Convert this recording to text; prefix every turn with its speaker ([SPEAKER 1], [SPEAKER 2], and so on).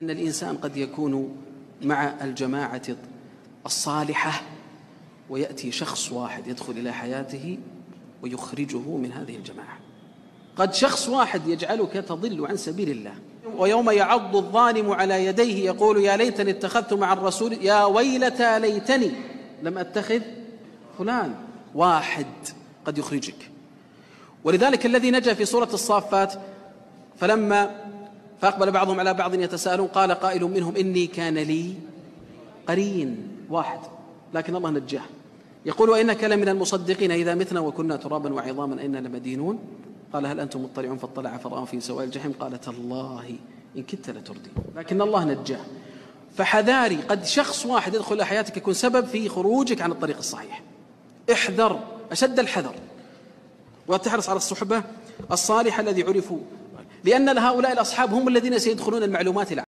[SPEAKER 1] أن الإنسان قد يكون مع الجماعة الصالحة ويأتي شخص واحد يدخل إلى حياته ويخرجه من هذه الجماعة. قد شخص واحد يجعلك تضل عن سبيل الله. ويوم يعض الظالم على يديه يقول يا ليتني اتخذت مع الرسول يا ويلتى ليتني لم أتخذ فلان. واحد قد يخرجك. ولذلك الذي نجا في سورة الصافات فأقبل بعضهم على بعض يتساءلون قال قائل منهم إني كان لي قرين. واحد لكن الله نجاه. يقول وإنك لمن المصدقين إذا متنا وكنا ترابا وعظاما إنا لمدينون. قال هل أنتم مطلعون فاطلع فرآه في سواء الجحيم قال تالله إن كدت لتردين. لكن الله نجاه. فحذاري قد شخص واحد يدخل إلى حياتك يكون سبب في خروجك عن الطريق الصحيح. احذر أشد الحذر وتحرص على الصحبة الصالحة الذي عرفوا، لأن هؤلاء الأصحاب هم الذين سيدخلون المعلومات